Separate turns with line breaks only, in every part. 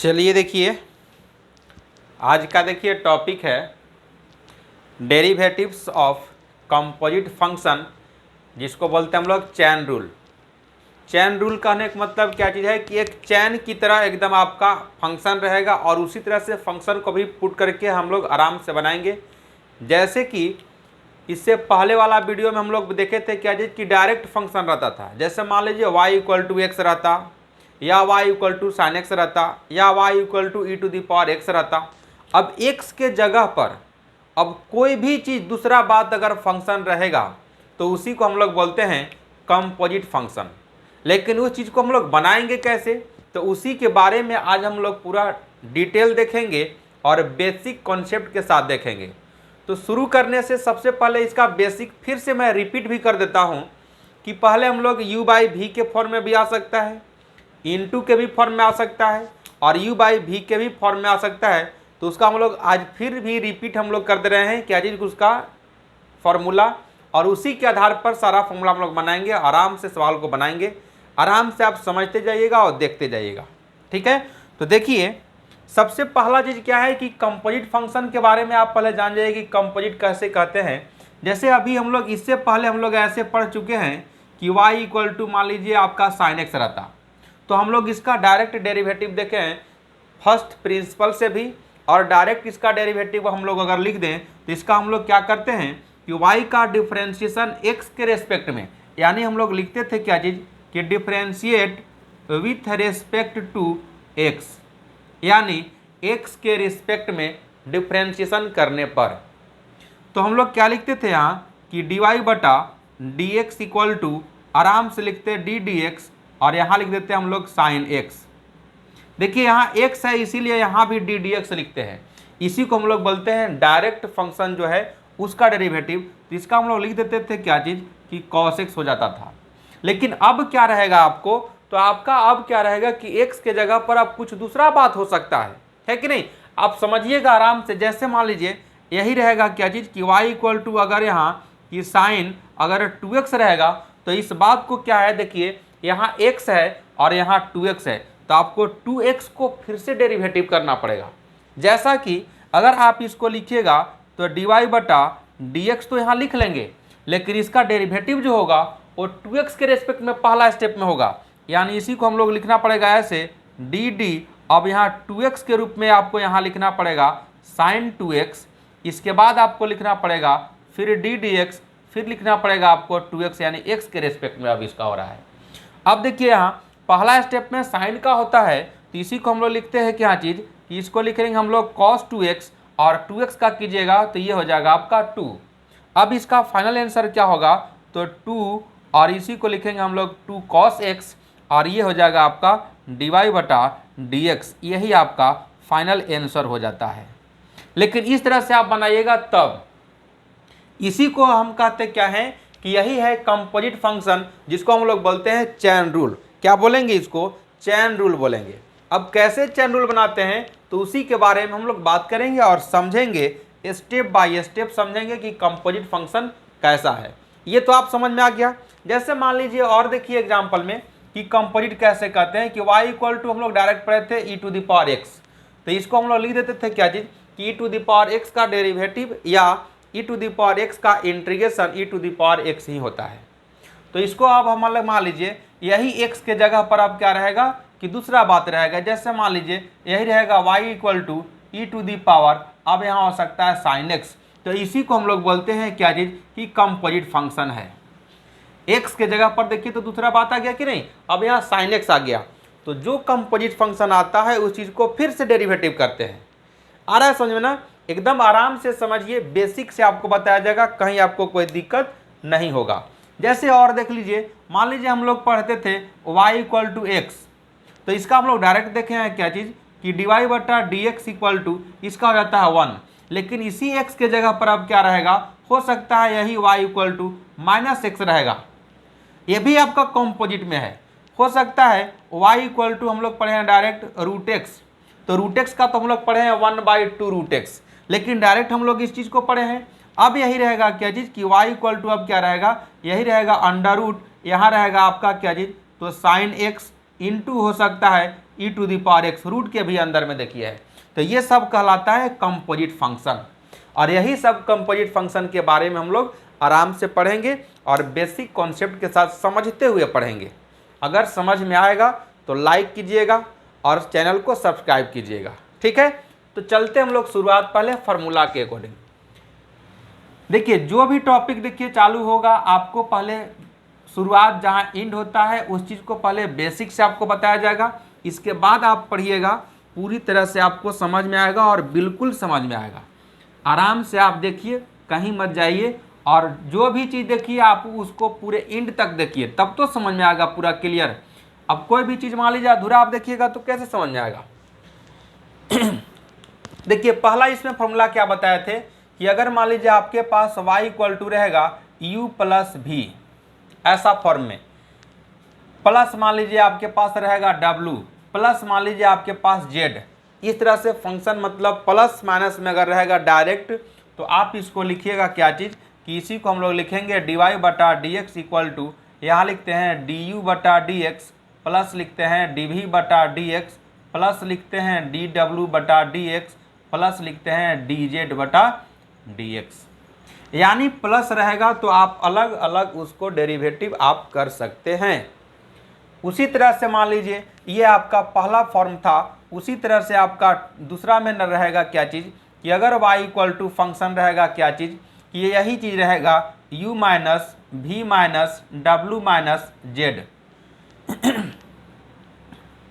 चलिए देखिए, आज का देखिए टॉपिक है डेरिवेटिव्स ऑफ कंपोजिट फंक्शन, जिसको बोलते हैं हम लोग चैन रूल। चैन रूल कहने का मतलब क्या चीज़ है कि एक चैन की तरह एकदम आपका फंक्शन रहेगा और उसी तरह से फंक्शन को भी पुट करके हम लोग आराम से बनाएंगे। जैसे कि इससे पहले वाला वीडियो में हम लोग देखे थे क्या चीज़ कि डायरेक्ट फंक्शन रहता था। जैसे मान लीजिए y = x रहता, या y = sin x रहता, या y = e⁻x रहता। अब x के जगह पर अब कोई भी चीज़ दूसरा बात अगर फंक्शन रहेगा तो उसी को हम लोग बोलते हैं कंपोजिट फंक्शन। लेकिन उस चीज़ को हम लोग बनाएंगे कैसे, तो उसी के बारे में आज हम लोग पूरा डिटेल देखेंगे और बेसिक कॉन्सेप्ट के साथ देखेंगे। तो शुरू करने से सबसे पहले इसका बेसिक फिर से मैं रिपीट भी कर देता हूँ कि पहले हम लोग u/v के फॉर्म में भी आ सकता है, इनटू के भी फॉर्म में आ सकता है और u/v के भी फॉर्म में आ सकता है। तो उसका हम लोग आज फिर भी रिपीट हम लोग कर दे रहे हैं क्या चीज़, उसका फॉर्मूला, और उसी के आधार पर सारा फॉर्मूला हम लोग बनाएंगे। आराम से सवाल को बनाएंगे, आराम से आप समझते जाइएगा और देखते जाइएगा, ठीक है। तो देखिए, सबसे पहला चीज़ क्या है कि कंपोजिट फंक्शन के बारे में आप पहले जान जाइए कि कंपोजिट कैसे कहते हैं। जैसे अभी हम लोग इससे पहले हम लोग ऐसे पढ़ चुके हैं कि y = मान लीजिए आपका sin x रहता, तो हम लोग इसका डायरेक्ट डेरिवेटिव देखे हैं फर्स्ट प्रिंसिपल से भी, और डायरेक्ट इसका डेरिवेटिव हम लोग अगर लिख दें तो इसका हम लोग क्या करते हैं कि y का डिफ्रेंशिएशन x के रेस्पेक्ट में, यानी हम लोग लिखते थे क्या चीज़ कि differentiate with respect to x, यानी x के रिस्पेक्ट में डिफ्रेंशिएशन करने पर। तो हम लोग क्या लिखते थे यहाँ कि dy/dx = आराम से लिखते डी dx, और यहाँ लिख देते हैं हम लोग sin x। देखिए यहाँ x है इसीलिए यहाँ भी डी dx लिखते हैं। इसी को हम लोग बोलते हैं डायरेक्ट फंक्शन जो है उसका डेरिवेटिव। तो इसका हम लोग लिख देते थे क्या चीज़ कि cos x हो जाता था। लेकिन अब क्या रहेगा आपको, तो आपका अब क्या रहेगा कि x के जगह पर अब कुछ दूसरा बात हो सकता है कि नहीं। आप समझिएगा आराम से। जैसे मान लीजिए यही रहेगा क्या चीज़ कि y = अगर यहाँ कि साइन अगर 2x रहेगा, तो इस बात को क्या है, देखिए यहाँ x है और यहाँ 2x है, तो आपको 2x को फिर से डेरिवेटिव करना पड़ेगा। जैसा कि अगर आप इसको लिखिएगा तो dy/dx तो यहाँ लिख लेंगे, लेकिन इसका डेरिवेटिव जो होगा वो 2x के रेस्पेक्ट में पहला स्टेप में होगा, यानी इसी को हम लोग लिखना पड़ेगा ऐसे dd। अब यहाँ 2x के रूप में आपको यहाँ लिखना पड़ेगा sin 2x, इसके बाद आपको लिखना पड़ेगा फिर डी dx, फिर लिखना पड़ेगा आपको 2x, यानी x के रेस्पेक्ट में अब इसका हो रहा है। अब देखिए यहाँ पहला स्टेप में साइन का होता है, तो इसी को हम लोग लिखते हैं क्या चीज़ कि इसको लिखेंगे हम लोग cos 2x, और 2x का कीजिएगा तो ये हो जाएगा आपका 2। अब इसका फाइनल आंसर क्या होगा, तो 2 और इसी को लिखेंगे हम लोग 2 cos x, और ये हो जाएगा आपका dy/dx। यही आपका फाइनल आंसर हो जाता है। लेकिन इस तरह से आप बनाइएगा तब। इसी को हम कहते क्या है कि यही है कंपोजिट फंक्शन, जिसको हम लोग बोलते हैं चैन रूल। क्या बोलेंगे इसको, चैन रूल बोलेंगे। अब कैसे चैन रूल बनाते हैं तो उसी के बारे में हम लोग बात करेंगे और समझेंगे, स्टेप बाय स्टेप समझेंगे कि कंपोजिट फंक्शन कैसा है। ये तो आप समझ में आ गया। जैसे मान लीजिए और देखिए एग्जाम्पल में कि कंपोजिट कैसे कहते हैं कि y = हम लोग डायरेक्ट पढ़े थे e⁻x, तो इसको हम लोग लिख देते थे क्या चीज़ कि e⁻x का डेरिवेटिव या e⁻x का इंटीग्रेशन e⁻x ही होता है। तो इसको अब हम लोग मान लीजिए यही x के जगह पर अब क्या रहेगा कि दूसरा बात रहेगा। जैसे मान लीजिए यही रहेगा y = e⁻, अब यहाँ हो सकता है sin x, तो इसी को हम लोग बोलते हैं क्या चीज़ कि कंपोजिट फंक्शन है। x के जगह पर देखिए तो दूसरा बात आ गया कि नहीं, अब यहाँ sin x आ गया, तो जो कंपोजिट फंक्शन आता है उस चीज़ को फिर से डेरिवेटिव करते हैं। आ रहा है समझ में ना, एकदम आराम से समझिए, बेसिक से आपको बताया जाएगा, कहीं आपको कोई दिक्कत नहीं होगा। जैसे और देख लीजिए, मान लीजिए हम लोग पढ़ते थे y = x, तो इसका हम लोग डायरेक्ट देखे हैं क्या चीज़ कि dy/dx = इसका हो जाता है 1, लेकिन इसी x के जगह पर अब क्या रहेगा, हो सकता है यही y = -x रहेगा। ये भी आपका कंपोजिट में है। हो सकता है y = हम लोग पढ़े हैं डायरेक्ट √x, तो √x का तो हम लोग पढ़े हैं 1/2 √x, लेकिन डायरेक्ट हम लोग इस चीज़ को पढ़े हैं। अब यही रहेगा क्या चीज़ कि y = अब क्या रहेगा, यही रहेगा अंडर रूट, यहाँ रहेगा आपका क्या चीज़ तो sin x, इनटू हो सकता है e to the power x, root के भी अंदर में देखिए है। तो ये सब कहलाता है कंपोजिट फंक्शन, और यही सब कंपोजिट फंक्शन के बारे में हम लोग आराम से पढ़ेंगे और बेसिक कॉन्सेप्ट के साथ समझते हुए पढ़ेंगे। अगर समझ में आएगा तो लाइक कीजिएगा और चैनल को सब्सक्राइब कीजिएगा, ठीक है। तो चलते हम लोग शुरुआत पहले फार्मूला के अकॉर्डिंग। देखिए जो भी टॉपिक देखिए चालू होगा, आपको पहले शुरुआत जहाँ एंड होता है उस चीज़ को पहले बेसिक से आपको बताया जाएगा, इसके बाद आप पढ़िएगा, पूरी तरह से आपको समझ में आएगा और बिल्कुल समझ में आएगा। आराम से आप देखिए, कहीं मत जाइए, और जो भी चीज़ देखिए आप उसको पूरे एंड तक देखिए, तब तो समझ में आएगा पूरा क्लियर। अब कोई भी चीज़ मान लीजिए अधूरा आप देखिएगा तो कैसे समझ में आएगा। देखिए पहला इसमें फॉर्मूला क्या बताए थे कि अगर मान लीजिए आपके पास y इक्वल टू रहेगा u प्लस v, ऐसा फॉर्म में, प्लस मान लीजिए आपके पास रहेगा w, प्लस मान लीजिए आपके पास z, इस तरह से फंक्शन मतलब प्लस माइनस में अगर रहेगा डायरेक्ट, तो आप इसको लिखिएगा क्या चीज़ कि इसी को हम लोग लिखेंगे dy बटा डी एक्स इक्वल टू, यहाँ लिखते हैं du बटा डी एक्स, प्लस लिखते हैं dv बटा डी एक्स, प्लस लिखते हैं dw बटा डी एक्स, प्लस लिखते हैं dz बटा डी एक्स। यानी प्लस रहेगा तो आप अलग अलग उसको डेरिवेटिव आप कर सकते हैं। उसी तरह से मान लीजिए ये आपका पहला फॉर्म था, उसी तरह से आपका दूसरा में न रहेगा क्या चीज़ कि अगर y इक्वल टू फंक्शन रहेगा क्या चीज़ कि ये यही चीज़ रहेगा u minus v minus W minus Z.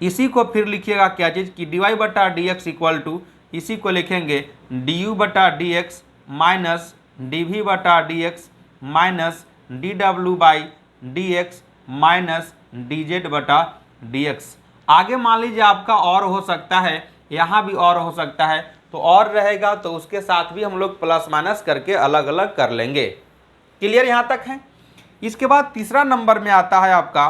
इसी को फिर लिखिएगा क्या चीज़ कि dy बटा डी एक्स इक्वल टू, इसी को लिखेंगे du बटा डी एक्स माइनस dv बटा D x minus dw by D x minus dz बटा डी एक्स। आगे मान लीजिए आपका और हो सकता है, यहाँ भी और हो सकता है, तो और रहेगा तो उसके साथ भी हम लोग प्लस माइनस करके अलग अलग कर लेंगे। क्लियर यहाँ तक है। इसके बाद तीसरा नंबर में आता है आपका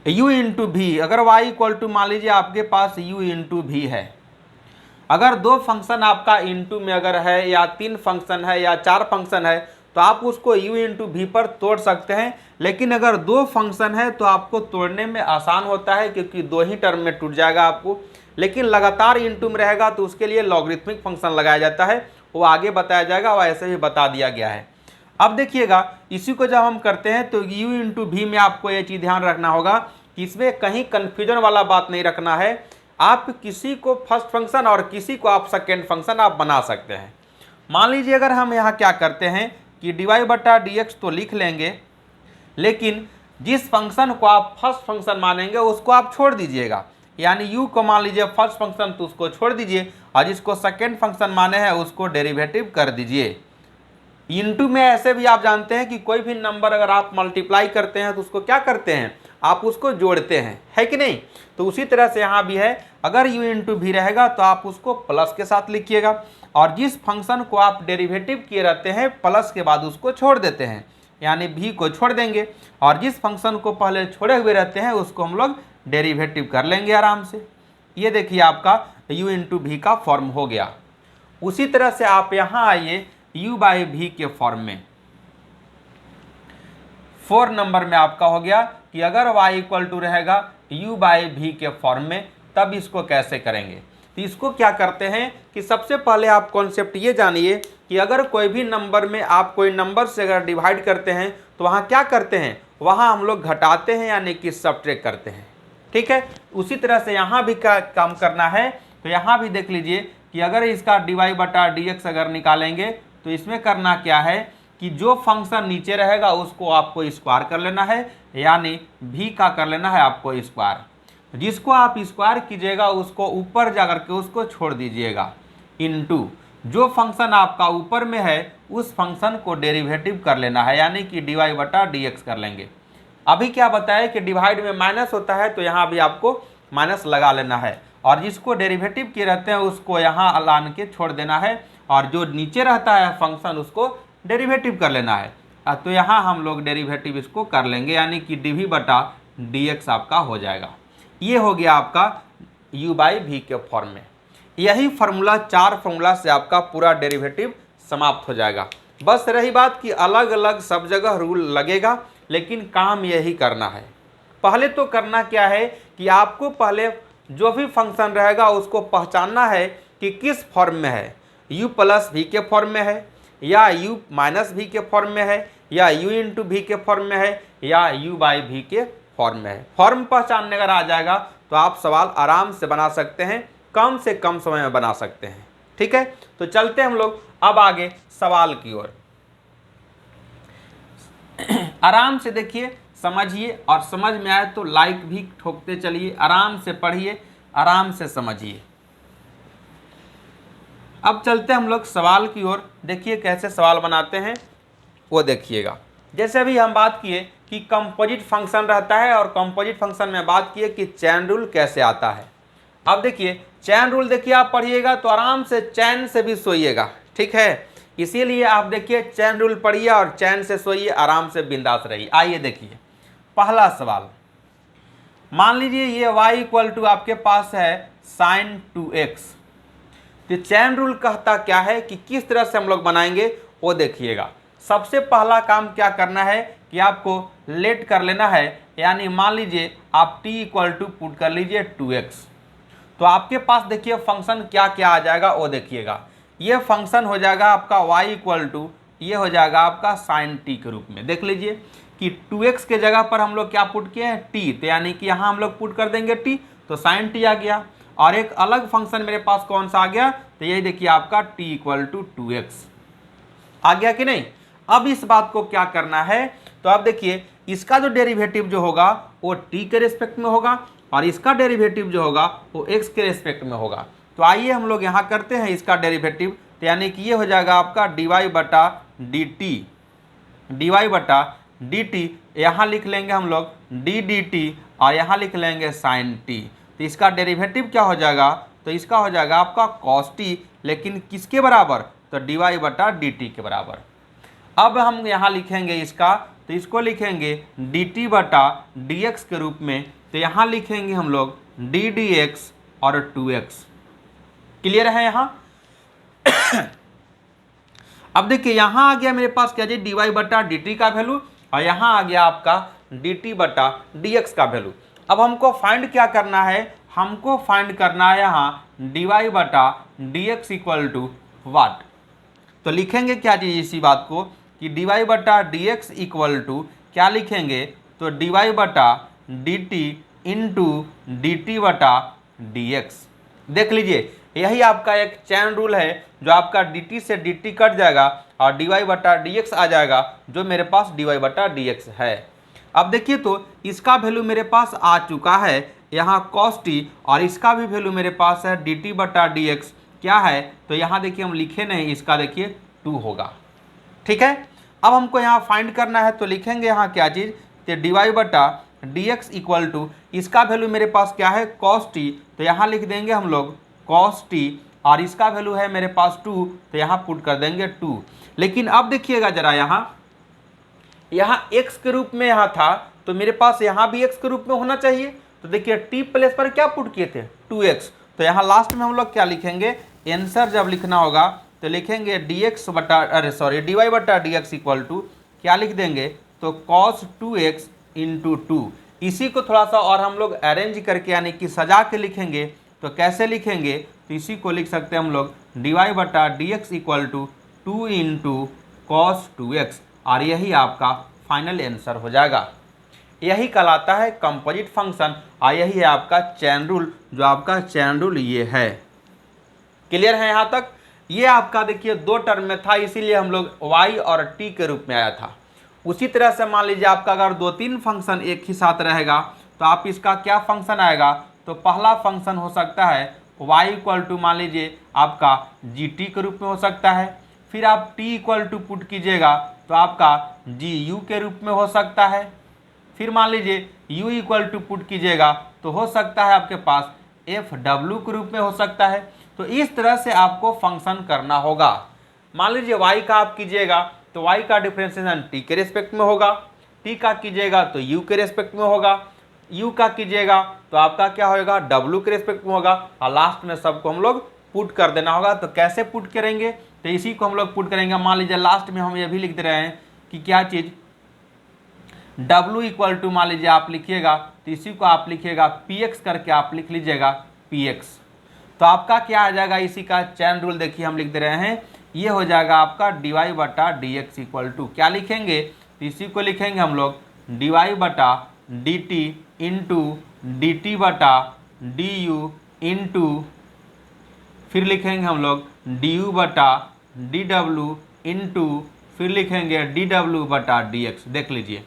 u इंटू भी। अगर y इक्वल टू मान लीजिए आपके पास u इंटू भी है, अगर दो फंक्शन आपका इंटू में अगर है या तीन फंक्शन है या चार फंक्शन है तो आप उसको u इंटू भी पर तोड़ सकते हैं। लेकिन अगर दो फंक्शन है तो आपको तोड़ने में आसान होता है क्योंकि दो ही टर्म में टूट जाएगा आपको। लेकिन लगातार इंटू में रहेगा तो उसके लिए लॉगरिथमिक फंक्शन लगाया जाता है, वो आगे बताया जाएगा, वो ऐसे भी बता दिया गया है। अब देखिएगा इसी को जब हम करते हैं तो u इंटू भी में आपको ये चीज़ ध्यान रखना होगा कि इसमें कहीं कन्फ्यूजन वाला बात नहीं रखना है। आप किसी को फर्स्ट फंक्शन और किसी को आप सेकेंड फंक्शन आप बना सकते हैं। मान लीजिए अगर हम यहाँ क्या करते हैं कि dy बटा डी एक्स तो लिख लेंगे, लेकिन जिस फंक्शन को आप फर्स्ट फंक्शन मानेंगे उसको आप छोड़ दीजिएगा। यानी u को मान लीजिए फर्स्ट फंक्शन तो उसको छोड़ दीजिए, और जिसको सेकेंड फंक्शन माने हैं उसको डेरिवेटिव कर दीजिए। इंटू में ऐसे भी आप जानते हैं कि कोई भी नंबर अगर आप मल्टीप्लाई करते हैं तो उसको क्या करते हैं, आप उसको जोड़ते हैं, है कि नहीं। तो उसी तरह से यहाँ भी है, अगर u इंटू भी रहेगा तो आप उसको प्लस के साथ लिखिएगा, और जिस फंक्शन को आप डेरिवेटिव किए रहते हैं प्लस के बाद उसको छोड़ देते हैं, यानी v को छोड़ देंगे, और जिस फंक्शन को पहले छोड़े हुए रहते हैं उसको हम लोग डेरिवेटिव कर लेंगे आराम से। ये देखिए आपका u इंटू भी का फॉर्म हो गया। उसी तरह से आप यहाँ आइए u बाई भी के फॉर्म में। 4 नंबर में आपका हो गया कि अगर y इक्वल टू रहेगा u बाई भी के फॉर्म में, तब इसको कैसे करेंगे। तो इसको क्या करते हैं कि सबसे पहले आप कॉन्सेप्ट ये जानिए कि अगर कोई भी नंबर में आप कोई नंबर से अगर डिवाइड करते हैं तो वहाँ क्या करते हैं, वहाँ हम लोग घटाते हैं यानी कि सबट्रैक्ट करते हैं, ठीक है। उसी तरह से यहाँ भी क्या काम करना है, तो यहाँ भी देख लीजिए कि अगर इसका dy बटा डी एक्स अगर निकालेंगे तो इसमें करना क्या है कि जो फंक्शन नीचे रहेगा उसको आपको स्क्वायर कर लेना है, यानी v का कर लेना है आपको स्क्वायर। जिसको आप स्क्वायर कीजिएगा उसको ऊपर जाकर के उसको छोड़ दीजिएगा, इनटू जो फंक्शन आपका ऊपर में है उस फंक्शन को डेरिवेटिव कर लेना है, यानी कि dy बटा डी एक्स कर लेंगे। अभी क्या बताया कि डिवाइड में माइनस होता है तो यहाँ भी आपको माइनस लगा लेना है, और जिसको डेरिवेटिव किए रहते हैं उसको यहाँ लान के छोड़ देना है, और जो नीचे रहता है फंक्शन उसको डेरिवेटिव कर लेना है। तो यहाँ हम लोग डेरिवेटिव इसको कर लेंगे, यानी कि dv बटा डी एक्स आपका हो जाएगा। ये हो गया आपका u बाई भी के फॉर्म में। यही फार्मूला 4 फार्मूला से आपका पूरा डेरिवेटिव समाप्त हो जाएगा। बस रही बात कि अलग अलग सब जगह रूल लगेगा, लेकिन काम यही करना है। पहले तो करना क्या है कि आपको पहले जो भी फंक्शन रहेगा उसको पहचानना है कि किस फॉर्म में है, u प्लस वी के फॉर्म में है, या u माइनस वी के फॉर्म में है, या u इंटू वी के फॉर्म में है, या u बाई वी के फॉर्म में है। फॉर्म पहचानने अगर आ जाएगा तो आप सवाल आराम से बना सकते हैं, कम से कम समय में बना सकते हैं। ठीक है, तो चलते हम लोग अब आगे सवाल की ओर। आराम से देखिए, समझिए, और समझ में आए तो लाइक भी ठोकते चलिए। आराम से पढ़िए, आराम से समझिए। अब चलते हम लोग सवाल की ओर। देखिए कैसे सवाल बनाते हैं वो देखिएगा। जैसे अभी हम बात किए कि कंपोजिट फंक्शन रहता है, और कंपोजिट फंक्शन में बात किए कि चैन रूल कैसे आता है। अब देखिए चैन रूल, देखिए आप पढ़िएगा तो आराम से चैन से भी सोइएगा। ठीक है, इसीलिए आप देखिए चैन रूल पढ़िए और चैन से सोइए, आराम से बिंदास रहिए। आइए देखिए पहला सवाल। मान लीजिए ये y इक्वल टू आपके पास है sin 2x। तो चैन रूल कहता क्या है कि किस तरह से हम लोग बनाएंगे वो देखिएगा। सबसे पहला काम क्या करना है कि आपको लेट कर लेना है, यानी मान लीजिए आप t इक्वल टू पुट कर लीजिए 2x। तो आपके पास देखिए फंक्शन क्या क्या आ जाएगा वो देखिएगा। ये फंक्शन हो जाएगा आपका y इक्वल टू, ये हो जाएगा आपका sin t के रूप में। देख लीजिए कि 2x के जगह पर हम लोग क्या पुट किए हैं, t, तो यानी कि यहाँ हम लोग पुट कर देंगे t, तो sin t आ गया। और एक अलग फंक्शन मेरे पास कौन सा आ गया, तो यही देखिए आपका t इक्वल टू 2x आ गया कि नहीं। अब इस बात को क्या करना है, तो आप देखिए इसका जो डेरिवेटिव जो होगा वो t के रेस्पेक्ट में होगा, और इसका डेरिवेटिव जो होगा वो x के रेस्पेक्ट में होगा। तो आइए हम लोग यहाँ करते हैं इसका डेरिवेटिव, तो यानी कि ये हो जाएगा आपका dy बटा dt, यहाँ लिख लेंगे हम लोग d dt, और यहाँ लिख लेंगे sin t। तो इसका डेरिवेटिव क्या हो जाएगा, तो इसका हो जाएगा आपका cos t, लेकिन किसके बराबर, तो dy बटा dt के बराबर। अब हम यहाँ लिखेंगे इसका, तो इसको लिखेंगे dt बटा dx के रूप में। तो यहाँ लिखेंगे हम लोग d dx और 2x। क्लियर है यहाँ। अब देखिए यहाँ आ गया मेरे पास क्या जी, dy बटा dt का वैल्यू, और यहाँ आ गया आपका dt बटा dx का वैल्यू। अब हमको फाइंड क्या करना है, हमको फाइंड करना है यहाँ dy बटा dx इक्वल टू वाट। तो लिखेंगे क्या चीज़ इसी बात को कि dy बटा dx इक्वल टू क्या लिखेंगे, तो dy बटा dt इंटू dt बटा dx। देख लीजिए यही आपका एक चैन रूल है, जो आपका dt से dt कट जाएगा और dy बटा dx आ जाएगा, जो मेरे पास dy बटा dx है। अब देखिए तो इसका वैल्यू मेरे पास आ चुका है यहाँ cos t, और इसका भी वैल्यू मेरे पास है dt बटा dx क्या है, तो यहाँ देखिए हम लिखे नहीं, इसका देखिए 2 होगा। ठीक है, अब हमको यहाँ फाइंड करना है, तो लिखेंगे यहाँ क्या चीज़, तो dy बटा dx इक्वल टू इसका वैल्यू मेरे पास क्या है cos t, तो यहाँ लिख देंगे हम लोग cos t, और इसका वैल्यू है मेरे पास 2, तो यहाँ पुट कर देंगे 2। लेकिन अब देखिएगा जरा, यहाँ x के रूप में यहाँ था, तो मेरे पास यहाँ भी x के रूप में होना चाहिए। तो देखिए t प्लेस पर क्या पुट किए थे 2x, तो यहाँ लास्ट में हम लोग क्या लिखेंगे, आंसर जब लिखना होगा तो लिखेंगे dx बटा dy बटा dx इक्वल टू क्या लिख देंगे, तो cos 2x इंटू 2। इसी को थोड़ा सा और हम लोग अरेंज करके यानी कि सजा के लिखेंगे, तो कैसे लिखेंगे, तो इसी को लिख सकते हैं हम लोग dy बटा dx equal to 2 into cos 2x, और यही आपका फाइनल आंसर हो जाएगा। यही कहलाता है कंपोजिट फंक्शन, और यही है आपका चैन रूल, जो आपका चैन रूल ये है। क्लियर है यहाँ तक। ये आपका देखिए 2 टर्म में था, इसीलिए हम लोग y और t के रूप में आया था। उसी तरह से मान लीजिए आपका अगर 2-3 फंक्शन एक ही साथ रहेगा, तो आप इसका क्या फंक्शन आएगा, तो पहला फंक्शन हो सकता है y इक्वल टू मान लीजिए आपका gt के रूप में हो सकता है। फिर आप t इक्वल टू पुट कीजिएगा तो आपका gu के रूप में हो सकता है। फिर मान लीजिए u इक्वल टू पुट कीजिएगा तो हो सकता है आपके पास fw के रूप में हो सकता है। तो इस तरह से आपको फंक्शन करना होगा। मान लीजिए y का आप कीजिएगा तो y का डिफरेंशिएशन t के रेस्पेक्ट में होगा, t का कीजिएगा तो u के रेस्पेक्ट में होगा, u का कीजिएगा तो आपका क्या होगा w के रेस्पेक्ट में होगा, और लास्ट में सबको हम लोग पुट कर देना होगा। तो कैसे पुट करेंगे, तो इसी को हम लोग पुट करेंगे। मान लीजिए लास्ट में हम ये भी लिख दे रहे हैं कि क्या चीज़, W इक्वल टू मान लीजिए आप लिखिएगा, तो इसी को आप लिखिएगा PX करके आप लिख लीजिएगा PX। तो आपका क्या आ जाएगा इसी का चैन रूल, देखिए हम लिख दे रहे हैं, ये हो जाएगा आपका dy बटा dx इक्वल टू क्या लिखेंगे, तो इसी को लिखेंगे हम लोग dy बटा dt इंटू dt बटा du इंटू फिर लिखेंगे हम लोग du बटा dw इंटू फिर लिखेंगे dw बटा dx। देख लीजिए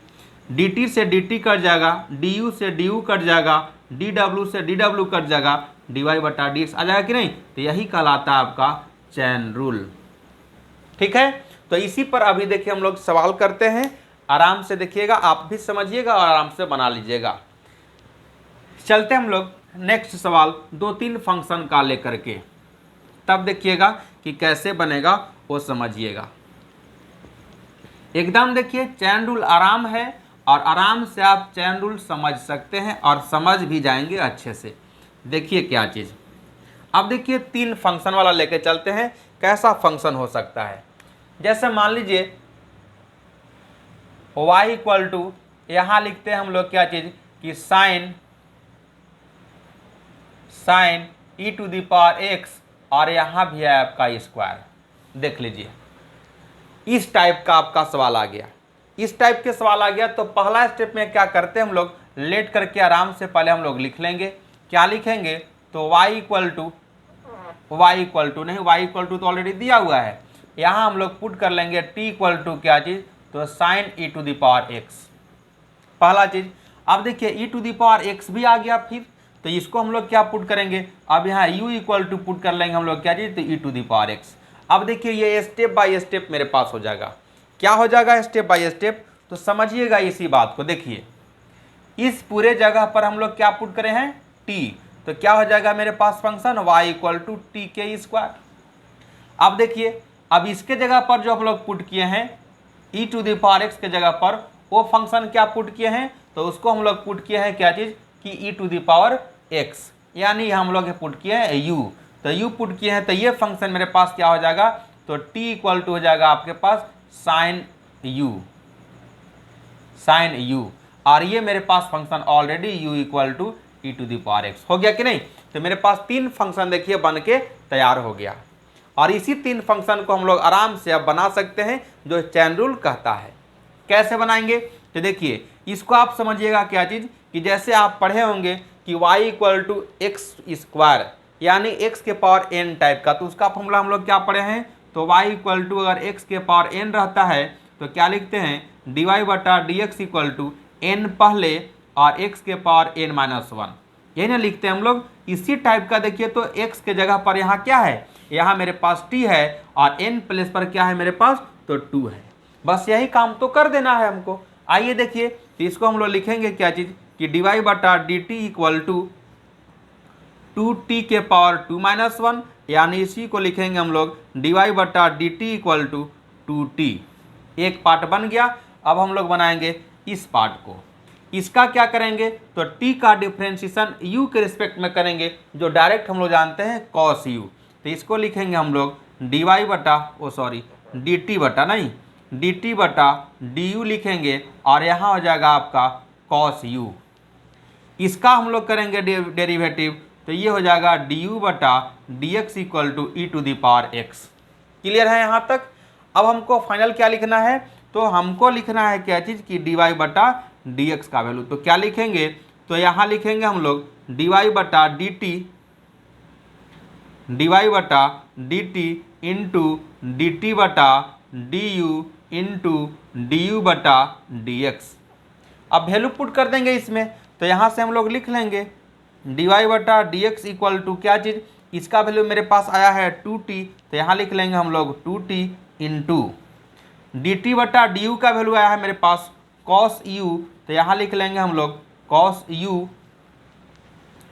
dt से dt कट जाएगा, du से du कट जाएगा, dw से dw कट जाएगा, dy बटा dx आ जाएगा कि नहीं। तो यही कहलाता है आपका चैन रूल। ठीक है, तो इसी पर अभी देखिए हम लोग सवाल करते हैं, आराम से देखिएगा, आप भी समझिएगा और आराम से बना लीजिएगा। चलते हम लोग नेक्स्ट सवाल 2-3 फंक्शन का लेकर के, तब देखिएगा कि कैसे बनेगा वो समझिएगा। एकदम देखिए चैन रूल आराम है और आराम से आप चैन रूल समझ सकते हैं और समझ भी जाएंगे अच्छे से। देखिए क्या चीज़, अब देखिए 3 फंक्शन वाला लेके चलते हैं, कैसा फंक्शन हो सकता है। जैसे मान लीजिए y इक्वल टू, यहाँ लिखते हैं हम लोग क्या चीज़ कि sine e to the power x और यहाँ भी है आपका स्क्वायर। देख लीजिए इस टाइप का आपका सवाल आ गया, इस टाइप के सवाल आ गया। तो पहला स्टेप में क्या करते हैं हम लोग, लेट करके आराम से पहले हम लोग लिख लेंगे, क्या लिखेंगे, तो y इक्वल टू नहीं, y इक्वल टू तो ऑलरेडी दिया हुआ है, यहाँ हम लोग पुट कर लेंगे t इक्वल टू क्या चीज़, तो sine e to the power x, पहला चीज़। अब देखिए e to the power x भी आ गया, फिर तो इसको हम लोग क्या पुट करेंगे, अब यहाँ u इक्वल टू पुट कर लेंगे हम लोग क्या चीज़, तो e to the power x। अब देखिए ये स्टेप बाय स्टेप मेरे पास हो जाएगा, क्या हो जाएगा स्टेप बाय स्टेप, तो समझिएगा इसी बात को। देखिए इस पूरे जगह पर हम लोग क्या पुट करें हैं, t, तो क्या हो जाएगा मेरे पास function y equal to t के स्क्वायर। अब देखिए अब इसके जगह पर जो हम लोग पुट किए हैं e to the power x के जगह पर वो फंक्शन क्या पुट किए हैं, तो उसको हम लोग पुट किए हैं क्या चीज़ कि e to the power x, यानी हम लोग पुट किए हैं u, तो u पुट किए हैं, तो ये फंक्शन मेरे पास क्या हो जाएगा, तो t इक्वल टू हो जाएगा आपके पास साइन u, और ये मेरे पास function already u equal to e to the power x हो गया कि नहीं। तो मेरे पास 3 फंक्शन देखिए बन के तैयार हो गया, और इसी 3 फंक्शन को हम लोग आराम से अब बना सकते हैं जो चैन रूल कहता है। कैसे बनाएंगे, तो देखिए इसको आप समझिएगा क्या चीज़, कि जैसे आप पढ़े होंगे कि y equal to x square, यानी x के पावर n टाइप का, तो उसका फॉर्मूला हम लोग क्या पढ़े हैं, तो y इक्वल टू अगर x के पावर n रहता है तो क्या लिखते हैं dy बटा dx इक्वल टू n पहले और x के पावर n माइनस 1, यही ना लिखते हैं हम लोग। इसी टाइप का देखिए तो x के जगह पर यहाँ क्या है, यहाँ मेरे पास t है और n प्लेस पर क्या है मेरे पास, तो 2 है। बस यही काम तो कर देना है हमको। आइए देखिए, तो इसको हम लोग लिखेंगे क्या चीज़ कि dy बटा dt इक्वल टू 2t के पावर 2 माइनस 1, यानी इसी को लिखेंगे हम लोग dy बटा dt इक्वल टू 2t। एक पार्ट बन गया। अब हम लोग बनाएंगे इस पार्ट को, इसका क्या करेंगे, तो t का डिफ्रेंशिएशन u के रिस्पेक्ट में करेंगे, जो डायरेक्ट हम लोग जानते हैं cos u। तो इसको लिखेंगे हम लोग dy बटा dt बटा नहीं dt बटा du लिखेंगे, और यहाँ हो जाएगा आपका cos u। इसका हम लोग करेंगे डेरिवेटिव, तो ये हो जाएगा du बटा dx equal to e to the power x। Clear है यहाँ तक। अब हमको फाइनल क्या लिखना है, तो हमको लिखना है क्या चीज़ कि dy बटा dx का वैल्यू, तो क्या लिखेंगे, तो यहाँ लिखेंगे हम लोग dy बटा dt इंटू dt बटा du इंटू du बटा dx। अब वैल्यू पुट कर देंगे इसमें, तो यहाँ से हम लोग लिख लेंगे dy बटा dx इक्वल टू क्या चीज़, इसका वैल्यू मेरे पास आया है 2t, तो यहाँ लिख लेंगे हम लोग 2t इंटू dt बटा du का वैल्यू आया है मेरे पास cos u, तो यहाँ लिख लेंगे हम लोग cos u।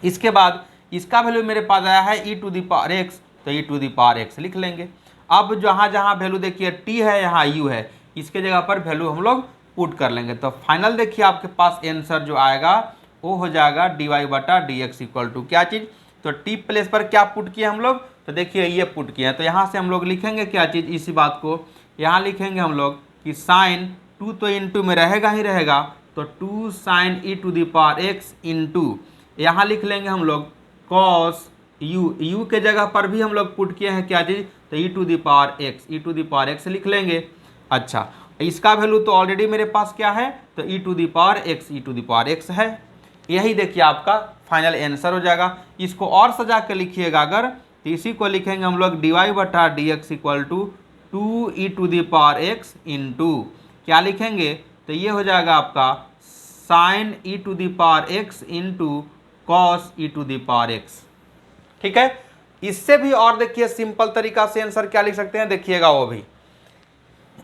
इसके बाद इसका वैल्यू मेरे पास आया है e to the power x, तो e to the power x लिख लेंगे। अब जहाँ जहाँ वैल्यू देखिए t है, यहाँ u है, इसके जगह पर वैल्यू हम लोग पुट कर लेंगे। तो फाइनल देखिए आपके पास आंसर जो आएगा वो हो जाएगा dy बटा dx इक्वल टू क्या चीज़, तो t प्लेस पर क्या पुट किए हम लोग, तो देखिए ये पुट किए हैं। तो यहाँ से हम लोग लिखेंगे क्या चीज़, इसी बात को यहाँ लिखेंगे हम लोग कि साइन 2 तो इंटू में रहेगा ही रहेगा, तो 2 sin e to the power x into यहाँ लिख लेंगे हम लोग cos u के जगह पर भी हम लोग पुट किए हैं क्या चीज़, तो e to the power x लिख लेंगे। अच्छा, इसका वैल्यू तो ऑलरेडी मेरे पास क्या है, तो e to the power x है। यही देखिए आपका फाइनल आंसर हो जाएगा। इसको और सजा के लिखिएगा अगर, तो इसी को लिखेंगे हम लोग dy/dx equal to 2e to the power x into क्या लिखेंगे, तो ये हो जाएगा आपका sin e to the power x into cos e to the power x। ठीक है, इससे भी और देखिए सिंपल तरीका से आंसर क्या लिख सकते हैं, देखिएगा वो भी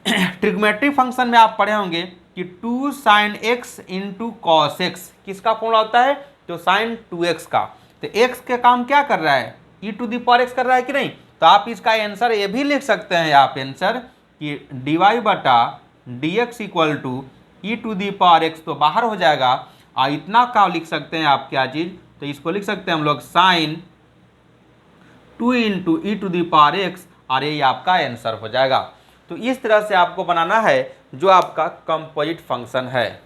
ट्रिग्मेट्रिक फंक्शन में आप पढ़े होंगे कि 2 sin x into cos x किसका फॉर्मूला होता है, तो sin 2x का। तो x के काम क्या कर रहा है, e to the power x कर रहा है कि नहीं, तो आप इसका आंसर ये भी लिख सकते हैं आप आंसर कि dy/dx equal to e to the power x तो बाहर हो जाएगा, और इतना का लिख सकते हैं आप क्या चीज़, तो इसको लिख सकते हैं हम लोग sin 2 into e to the power x, और ये आपका आंसर हो जाएगा। तो इस तरह से आपको बनाना है जो आपका कंपोजिट फंक्शन है।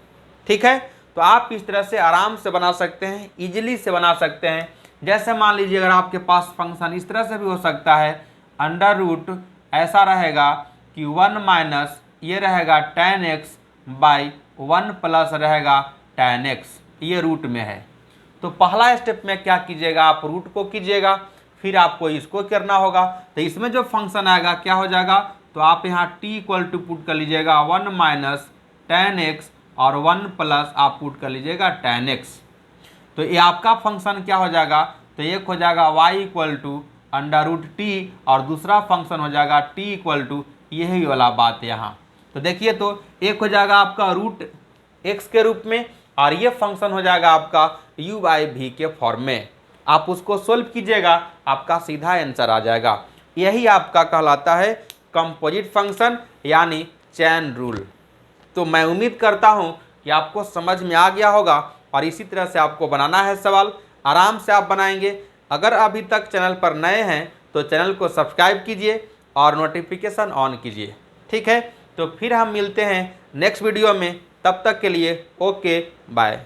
ठीक है, तो आप इस तरह से आराम से बना सकते हैं, इजीली से बना सकते हैं। जैसे मान लीजिए अगर आपके पास फंक्शन इस तरह से भी हो सकता है, अंडर रूट ऐसा रहेगा कि 1 माइनस ये रहेगा tan x बाई 1 प्लस रहेगा tan x, ये रूट में है। तो पहला स्टेप में क्या कीजिएगा, आप रूट को कीजिएगा, फिर आपको इसको करना होगा। तो इसमें जो फंक्शन आएगा क्या हो जाएगा, तो आप यहाँ t इक्वल टू पुट कर लीजिएगा 1 माइनस tan x और 1 प्लस आप पुट कर लीजिएगा tan x। तो ये आपका फंक्शन क्या हो जाएगा, तो एक हो जाएगा y equal to under root t, और दूसरा फंक्शन हो जाएगा t इक्वल टू यही वाला बात यहाँ। तो देखिए, तो एक हो जाएगा आपका रूट x के रूप में, और ये फंक्शन हो जाएगा आपका u/v के फॉर्म में। आप उसको सोल्व कीजिएगा, आपका सीधा आंसर आ जाएगा। यही आपका कहलाता है कंपोजिट फंक्शन यानी चैन रूल। तो मैं उम्मीद करता हूँ कि आपको समझ में आ गया होगा, और इसी तरह से आपको बनाना है सवाल, आराम से आप बनाएंगे। अगर अभी तक चैनल पर नए हैं तो चैनल को सब्सक्राइब कीजिए और नोटिफिकेशन ऑन कीजिए। ठीक है, तो फिर हम मिलते हैं नेक्स्ट वीडियो में, तब तक के लिए ओके बाय।